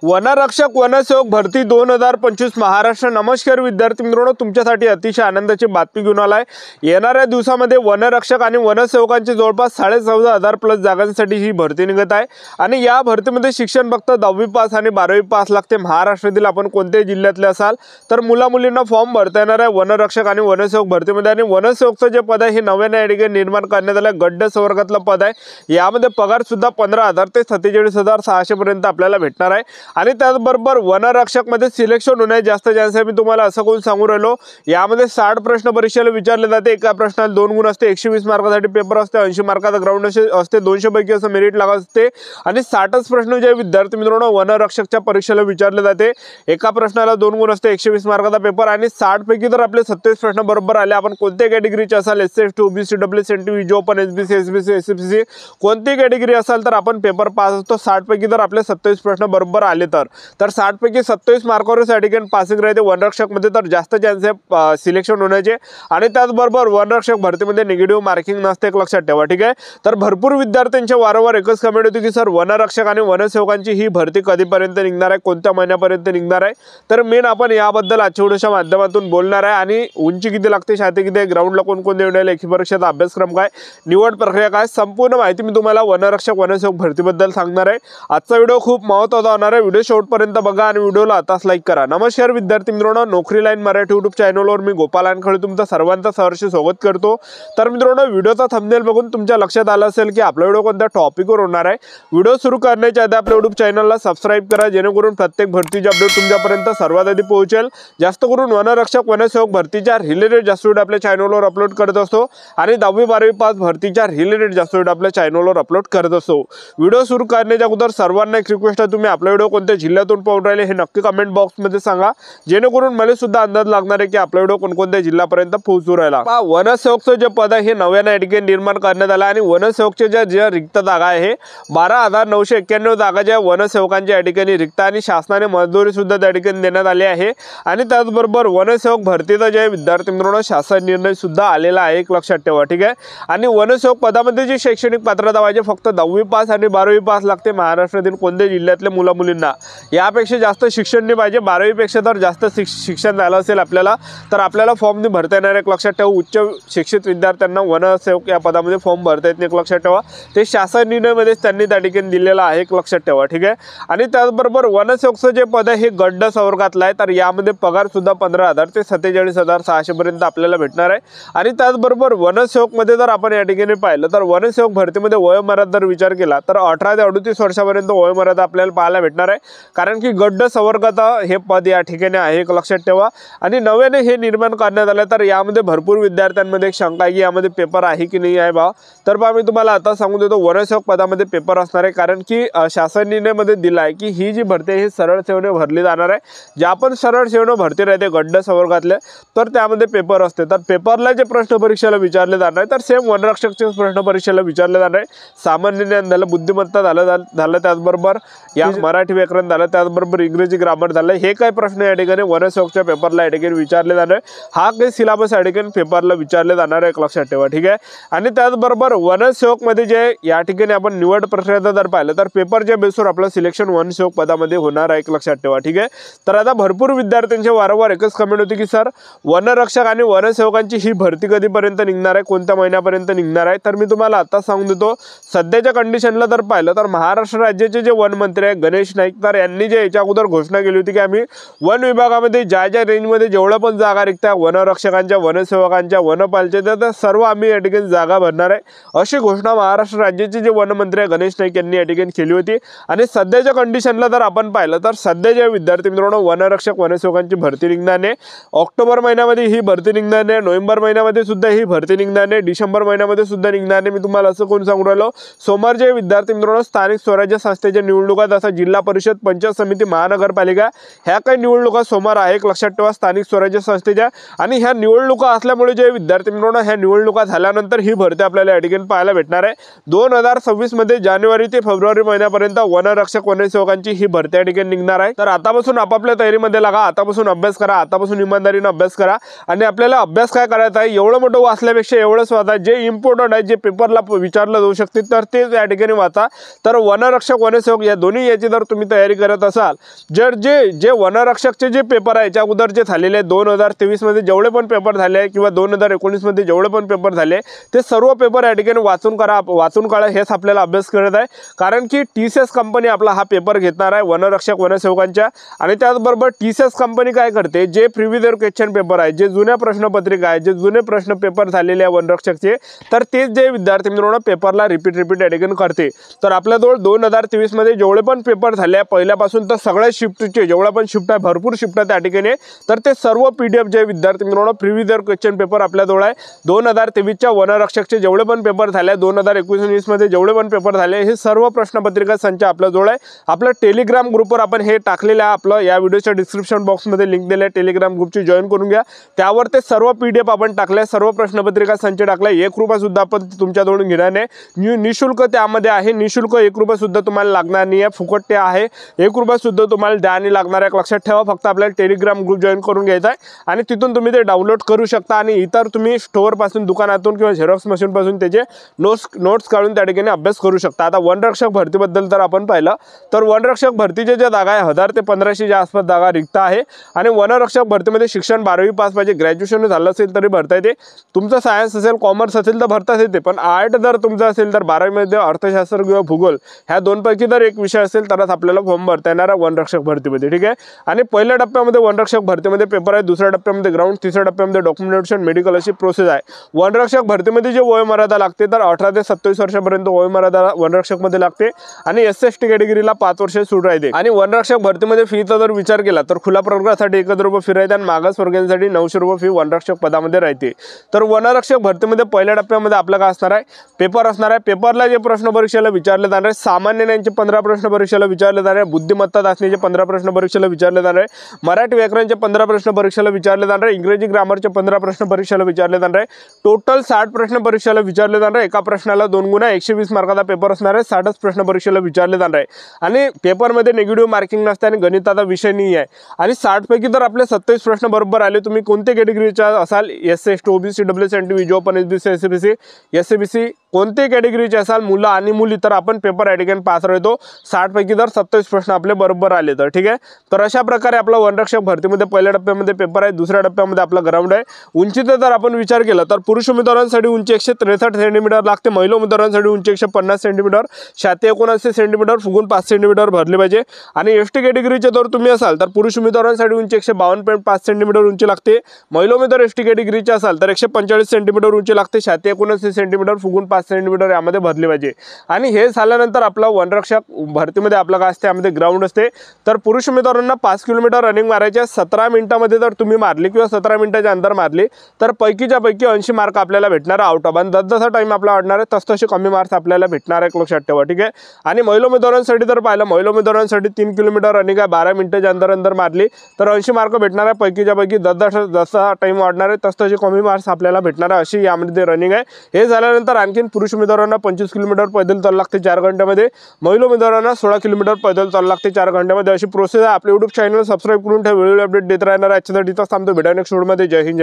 वनरक्षक वनसेवक भरती 2025 महाराष्ट्र। नमस्कार विद्यार्थी मित्रांनो, तुमच्यासाठी अतिशय आनंदाची बातमी घेऊन आलाय। येणाऱ्या दिवसामध्ये वनरक्षक आणि वनसेवकांची जवळपास 14,500 प्लस जागांसाठी ही भरती निघत आहे आणि या भरतीमध्ये शिक्षण फक्त 10वी पास आणि 12वी पास लागते। महाराष्ट्रातील आपण कोणत्याही जिल्ह्यातले असाल तर मुला-मुलींना फॉर्म भरता येणार आहे वनरक्षक आणि वनसेवक भरतीमध्ये। आणि वनसेवकचं जे पद आहे हे नव्याने या ठिकाणी निर्माण करण्यात आलं, गड्ड संवर्गातलं पद आहे। यामध्ये पगार सुद्धा 15,000 ते 47,600 पर्यंत आपल्याला भेटणार आहे। आणि त्याचबरोबर वनरक्षक मध्ये सिलेक्शन होण्याचे जास्त चान्स आहे। मी तुम्हाला असं कोण सांगू राहिलो, यामध्ये 60 प्रश्न परीक्षेला विचारले जाते। एका प्रश्नाला 2 गुण असते, 120 मार्कासाठी पेपर असते, 80 मार्काचा ग्राउंड असते, 200 पैकी असं मेरिट लागत असते। आणि 60च प्रश्न जे विद्यार्थी मित्रांनो वनरक्षकच्या परीक्षेला विचारले जाते। एका प्रश्नाला 2 गुण असते, 120 मार्काचा पेपर आणि 60 पैकी जर आपले 27 प्रश्न बरोबर आले, आपण कोणत्या कॅटेगरीचे असाल, SC/ST, OBC, WC/NT, VJ open, SBC, SBC, SCPC कोणती कॅटेगरी असाल तर आपण पेपर पास असतो। 60 पैकी जर आपले 27 प्रश्न बरोबर आले तर 60 पैकी 27 मार्कावर सर्टिफिकेट पासिंग राहते वनरक्षक मध्ये, तर जास्त चान्स आहे सिलेक्शन होण्याचे। आणि त्याचबरोबर वनरक्षक भरतीमध्ये निगेटिव्ह मार्किंग नसते, एक लक्षात ठेवा, ठीक आहे। तर भरपूर विद्यार्थ्यांच्या वारंवार एकच कमेंट होती की सर वनरक्षक आणि वनसेवकांची ही भरती कधीपर्यंत निघणार आहे, कोणत्या महिन्यापर्यंत निघणार आहे। तर मेन आपण याबद्दल आजच्या व्हिडिओच्या माध्यमातून बोलणार आहे। आणि उंची किती लागते, शाती किती आहे, ग्राउंडला कोणकोणते येणार, लेखी परीक्षेचा अभ्यासक्रम काय, निवड प्रक्रिया काय, संपूर्ण माहिती मी तुम्हाला वनरक्षक वनसेवक भरतीबद्दल सांगणार आहे। आजचा व्हिडिओ खूप महत्त्वाचा होणार आहे, व्हिडिओ शेवटपर्यंत बघा आणि व्हिडिओला आताच लाईक करा। नमस्कार विद्यार्थी मित्रांनो, नोकरी लाईन मराठी यूट्यूब चॅनलवर मी गोपाल अनखळे तुमचं सर्वांचं सहर्ष स्वागत करतो। तर मित्रांनो, व्हिडिओचा थंबनेल बघून तुमच्या लक्षात आलं असेल की आपला व्हिडिओ कोणत्या टॉपिकवर होणार आहे। व्हिडिओ सुरू करण्याच्या आधी आपल्या यूट्यूब चॅनलला सबस्क्राईब करा, जेणेकरून प्रत्येक भरतीची अपडेट तुमच्यापर्यंत सर्वात आधी पोहोचेल। जास्त करून वनरक्षक वनसेवक भरतीच्या रिलेटेड जास्त व्हिडिओ आपल्या चॅनलवर अपलोड करत असतो आणि 10वी 12वी पास भरतीच्या रिलेटेड जास्त व्हिडिओ आपल्या चॅनलवर अपलोड करत असतो। व्हिडिओ सुरू करण्याच्या अगोदर सर्वांना एक रिक्वेस्ट आहे, तुम्ही आपला व्हिडिओ कोणत्या जिल्ह्यातून पाहून राहिले हे नक्की कमेंट बॉक्स मध्ये सांगा, जेणेकरून मला सुद्धा अंदाज लागणार आहे की आपला व्हिडिओ कोणकोणत्या जिल्ह्यापर्यंत पोहोचू राहिला। वनसेवकचं जे पद आहे हे नव्याने या ठिकाणी निर्माण करण्यात आलं आणि वनसेवकचे ज्या रिक्त जागा आहे 12,991 जागा ज्या वनसेवकांच्या या ठिकाणी रिक्त आणि शासनाने मंजुरी सुद्धा त्या ठिकाणी देण्यात आली आहे। आणि त्याचबरोबर वनसेवक भरतीचा जे विद्यार्थी मित्रांनो शासन निर्णय सुद्धा आलेला आहे, एक लक्षात ठेवा, ठीक आहे। आणि वनसेवक पदामध्ये जी शैक्षणिक पात्रता पाहिजे फक्त 10वी पास आणि 12वी पास लागते महाराष्ट्रातील कोणत्याही जिल्ह्यातल्या मुला-मुलींना। यापेक्षा जास्त शिक्षण नाही पाहिजे, 12वी पेक्षा तर जास्त शिक्षण झालं असेल आपल्याला तर आपल्याला फॉर्म नाही भरता येणार, एक लक्षात ठेवा। उच्च शिक्षित विद्यार्थ्यांना वनसेवक या पदामध्ये फॉर्म भरता येत नाही, एक लक्षात ठेवा। ते शासन निर्णयामध्येच त्यांनी त्या ठिकाणी दिलेलं आहे, एक लक्षात ठेवा, ठीक आहे। आणि त्याचबरोबर वनसेवकचं जे पद आहे हे गड्ड संवर्गातलं आहे, तर यामध्ये पगार सुद्धा 15,000 ते 47,600 पर्यंत आपल्याला भेटणार आहे। आणि त्याचबरोबर वनसेवक मध्ये जर आपण या ठिकाणी पाहिलं तर वनसेवक भरतीमध्ये वयोमर्यादा जर विचार केला तर 18 ते 38 वर्षापर्यंत वयोमर्यादा आपल्याला पाहायला भेटणार आहे, कारण की गड्ड संवर्गात हे पद या ठिकाणी आहे, एक लक्षात ठेवा। आणि नव्याने हे निर्माण करण्यात आलं, तर यामध्ये भरपूर विद्यार्थ्यांमध्ये एक शंका आहे की यामध्ये पेपर आहे की नाही आहे बा। तर बा मी तुम्हाला आता सांगू देतो, वनसेवक पदामध्ये पेपर असणार आहे, कारण की शासन निर्णयामध्ये दिला आहे की ही जी भरती आहे ही सरळ सेवेने भरली जाणार आहे। ज्या पण सरळ सेवेने भरती राहते गड्ड संवर्गातले तर त्यामध्ये पेपर असते, तर पेपरला जे प्रश्न परीक्षेला विचारले जाणार आहे तर सेम वनरक्षकचे प्रश्न परीक्षेला विचारले जाणार आहे। सामान्य ज्ञान झालं, बुद्धिमत्ता झालं, त्याचबरोबर या मराठी व्याकरण झालं, त्याचबरोबर इंग्रजी ग्रामर झालं, हे काही प्रश्न या ठिकाणी वनसेवकच्या पेपरला या ठिकाणी विचारले जाणार आहे। हा काही सिलेबस या ठिकाणी पेपरला विचारले जाणार आहे, एक लक्षात ठेवा, ठीक आहे। आणि त्याचबरोबर वनसेवक मध्ये जे या ठिकाणी आपण निवड प्रक्रिया जर पाहिलं तर पेपरच्या बेसवर आपलं सिलेक्शन वनसेवक पदामध्ये होणार आहे, एक लक्षात ठेवा, ठीक आहे। तर आता भरपूर विद्यार्थ्यांचे वारंवार एकच कमेंट होती की सर वनरक्षक आणि वनसेवकांची ही भरती कधीपर्यंत निघणार आहे, कोणत्या महिन्यापर्यंत निघणार आहे। तर मी तुम्हाला आता सांगून देतो, सध्याच्या कंडिशनला जर पाहिलं तर महाराष्ट्र राज्याचे जे वन मंत्री आहे गणेश नाईक, तर यांनी जे याच्या अगोदर घोषणा केली होती की आम्ही वन विभागामध्ये ज्या रेंजमध्ये जेवढ्या पण जागा रिक्त्या वनरक्षकांच्या, वनसेवकांच्या, वनपालच्या त्या सर्व आम्ही या ठिकाणी जागा भरणार आहे, अशी घोषणा महाराष्ट्र राज्याचे जे वनमंत्री आहे गणेश नाईक यांनी या ठिकाणी केली होती। आणि सध्याच्या कंडिशनला जर आपण पाहिलं तर सध्या जे विद्यार्थी मित्रांनो वनरक्षक वनसेवकांची भरती निघणार आहे, ऑक्टोबर महिन्यामध्ये ही भरती निघणार आहे, नोव्हेंबर महिन्यामध्ये सुद्धा ही भरती निघणार आहे, डिसेंबर महिन्यामध्ये सुद्धा निघणार आहे। मी तुम्हाला असं कोण सांगू राहिलो, सोमवारचे विद्यार्थी मित्रांनो स्थानिक स्वराज्य संस्थेच्या निवडणुका जसं जिल्हा परिषद, पंचायत समिती, महानगरपालिका ह्या काही निवडणुका सोमवार आहे, एक लक्षात ठेवा, स्थानिक स्वराज्य संस्थेच्या। आणि ह्या निवडणुका असल्यामुळे जे विद्यार्थी मित्रांनो ह्या निवडणुका झाल्यानंतर ही भरती आपल्याला या ठिकाणी पाहायला भेटणार आहे। 2026 मध्ये जानेवारी ते फेब्रुवारी महिन्यापर्यंत वनरक्षक वनसेवकांची ही भरती या ठिकाणी निघणार आहे। तर आतापासून आपापल्या तयारीमध्ये लागा, आतापासून अभ्यास करा, आतापासून इमानदारीने अभ्यास करा। आणि आपल्याला अभ्यास काय करायचा आहे, एवढं मोठं वाचल्यापेक्षा एवढंच वाचा, जे इम्पॉर्टंट आहे, जे पेपरला विचारलं जाऊ शकते तर ते या ठिकाणी वाचा। तर वनरक्षक वनसेवक या दोन्ही याची जर तुम्ही तयारी करत असाल, जे वनरक्षकचे जे पेपर आहे याच्या अगोदर जे झालेले आहे 2023 मध्ये जेवढे पण पेपर झाले किंवा 2019 मध्ये जेवढे पण पेपर झाले ते सर्व पेपर या ठिकाणी वाचून काढा हेच आपल्याला अभ्यास करत आहे। कारण की TCS कंपनी आपला हा पेपर घेणार आहे वनरक्षक वनसेवकांच्या। आणि त्याचबरोबर TCS कंपनी काय करते, जे प्रिव्हियस इयर क्वेश्चन पेपर आहे, जे जुन्या प्रश्नपत्रिका आहे, जे जुने प्रश्न पेपर झालेले आहे वनरक्षकचे, तर तेच जे विद्यार्थी मित्रांनो पेपरला रिपीट या ठिकाणी करते। तर आपल्याजवळ 2023 मध्ये जेवढे पण पेपर झाले पहिल्यापासून तर सगळ्या शिफ्टचे जेवढा पण शिफ्ट आहे भरपूर शिफ्ट आहे त्या ठिकाणी, तर ते सर्व PDF जे विद्यार्थी मित्रांनो प्रिव्हियस इयर क्वेश्चन पेपर आपल्याजवळ आहे 2023 च्या वनरक्षकचे जेवढे पण पेपर झाले 2019 मध्ये जेवढे पण पेपर झाले हे सर्व प्रश्नपत्रिका संच आपल्याजवळ आहे। आपल्या टेलिग्राम ग्रुपवर आपण हे टाकलेलं आहे, आपलं या व्हिडिओच्या डिस्क्रिप्शन बॉक्समध्ये लिंक दिले आहे, टेलिग्राम ग्रुपची जॉईन करून घ्या। त्यावर ते सर्व PDF आपण टाकले, सर्व प्रश्नपत्रिका संच टाकले। 1 रुपया सुद्धा आपण तुमच्याजवळून घेणार नाही, निशुल्क त्यामध्ये आहे, निशुल्क 1 रुपया सुद्धा तुम्हाला लागणार नाही आहे, फुकट ते आहे, 1 रुपया सुद्धा तुम्हाला द्यानी लागणार आहे। लक्षात ठेवा, फक्त आपल्याला टेलिग्राम ग्रुप जॉईन करून घ्यायचा आहे आणि तिथून तुम्ही ते डाउनलोड करू शकता आणि इतर तुम्ही स्टोअर पासून दुकानातून किंवा झेरॉक्स मशीन पासून त्याचे नोट्स काढून त्या ठिकाणी अभ्यास करू शकता। आता वनरक्षक भरतीबद्दल तर आपण पाहिलं, तर वनरक्षक भरतीच्या ज्या जागा आहे 1000 ते 1500 च्या आसपास जागा रिक्त आहे आणि वनरक्षक भरतीमध्ये शिक्षण 12वी पास पाहिजे, ग्रॅज्युएशन झालं असेल तरी भरता येते। तुमचं सायन्स असेल कॉमर्स असेल तर भरताच येते, पण आर्ट जर तुमचं असेल तर 12वी मध्ये अर्थशास्त्र किंवा भूगोल ह्या दोनपैकी जर एक विषय असेल तरच आपल्याला फॉर्म भरता येणार आहे वनरक्षक भरतीमध्ये। ठीक आहे, आणि पहिल्या टप्प्यामध्ये वनरक्षक भरतीमध्ये पेपर आहे, दुसऱ्या टप्प्यामध्ये ग्राउंड, तिसऱ्या टप्प्यामध्ये डॉक्युमेंटेशन मेडिकल अशी प्रोसेस आहे। वनरक्षक भरतीमध्ये जे वयोमर्यादा लागते तर 18 ते 27 वर्षापर्यंत वयोमर्यादा वनरक्षक मध्ये लागते आणि SC/ST कॅटेगरीला 5 वर्ष सूट राहते। आणि वनरक्षक भरतीमध्ये फीचा जर विचार केला तर खुला प्रवर्गासाठी 1000 रुपये फी राहते आणि मागासवर्गीयांसाठी 900 रुपये फी वनरक्षक पदामध्ये राहते। तर वनरक्षक भरतीमध्ये पहिल्या टप्प्यामध्ये आपलं काय असणार आहे, पेपर असणार आहे। पेपरला जे प्रश्न परीक्षेला विचारले जाणार आहे, सामान्य ज्ञानाचे 15 प्रश्न परीक्षेला विचारले जाणार आहे, बुद्धिमत्ता चाचणीचे 15 प्रश्न परीक्षेला विचारले जाणार आहे, मराठी व्याकरणचे 15 प्रश्न परीक्षेला विचारले जाणार आहे, इंग्रजी ग्रामरचे 15 प्रश्न परीक्षेला विचारले जाणार आहे, टोटल 60 प्रश्न परीक्षेला विचारले जाणार आहे। एका प्रश्नाला 2 गुणा 120 मार्काचा पेपर असणार आहे, 60 प्रश्न परीक्षेला विचारले जाणार आहे आणि पेपरमध्ये निगेटिव्ह मार्किंग नसते आणि गणिताचा विषय नाही आहे। आणि 60 पैकी जर आपले 27 प्रश्न बरोबर आले, तुम्ही कोणत्या कॅटेगरीचा असाल, SC/ST OBC WCNT विजो ओपन SBC SCBC SCBC कोणते कॅटेगरीचे असाल, मुलं आणि मुली, तर आपण पेपर या ठिकाणी पास राहतो 60 पैकी जर 27 प्रश्न आपले बरोबर आले तर। ठीक आहे, तर अशा प्रकारे आपला वनरक्षक भरतीमध्ये पहिल्या टप्प्यामध्ये पेपर आहे, दुसऱ्या टप्प्यामध्ये आपला ग्राउंड आहे। उंचीचा जर आपण विचार केला तर पुरुष उमेदवारांसाठी उंची 163 सेंटीमीटर लागते, महिला उमेदवारांसाठी उंची 150 सेंटीमीटर, छाती 79 सेंटीमीटर, फुगून 5 सेंटीमीटर भरले पाहिजे। आणि ST कॅटेगरीचे जर तुम्ही असाल तर पुरुष उमेदवारांसाठी उंची 152.5 सेंटीमीटर उंची लागते, महिला उमेदवार ST कॅटेगरीचे असाल तर 145 सेंटीमीटर उंची लागते, छाती 79 सेंटीमीटर, फुगून 5 सेंटीमीटर यामध्ये भरले पाहिजे। आणि हे झाल्यानंतर आपला वनरक्षक भरतीमध्ये आपला काय असते, यामध्ये ग्राउंड असते। तर पुरुष उमेदवारांना 5 किलोमीटर रनिंग मारायचे 17 मिनिटांमध्ये जर तुम्ही मारली किंवा 17 मिनिटाच्या अंतर मारली तर पैकीच्या पैकी 80 मार्क आपल्याला भेटणार आउट ऑफ, आणि जसा टाइम आपला वाढणार आहे तसतसे कमी मार्क्स आपल्याला भेटणार आहे, लक्षात ठेवा। ठीक आहे, आणि महिला उमेदवारांसाठी जर पाहिलं, महिला उमेदवारांसाठी 3 किलोमीटर रनिंग आहे, 12 मिनिटाच्या अंतर मारली तर 80 मार्क भेटणार आहे, पैकीच्या पैकी जसा टाइम वाढणार आहे तसतसे कमी मार्क्स आपल्याला भेटणार आहे, अशी यामध्ये रनिंग आहे। हे झाल्यानंतर आणखीन पुरुष उमेदवारांना 25 किलोमीटर पैदल चालू लागते 4 घंट्यामध्ये, महिला उमेदवारांना 16 किलोमीटर पैदल चालू लागते 4 घंट्यामध्ये, अशी प्रोसेस आहे। आपल्या YouTube चॅनल सबस्क्राइब करून ठेवा, वेळोवेळी अपडेट देत राहणार आहे। आजच्यासाठी थांबतो, भेटूया नेक्स्ट व्हिडिओमध्ये। जय हिंद।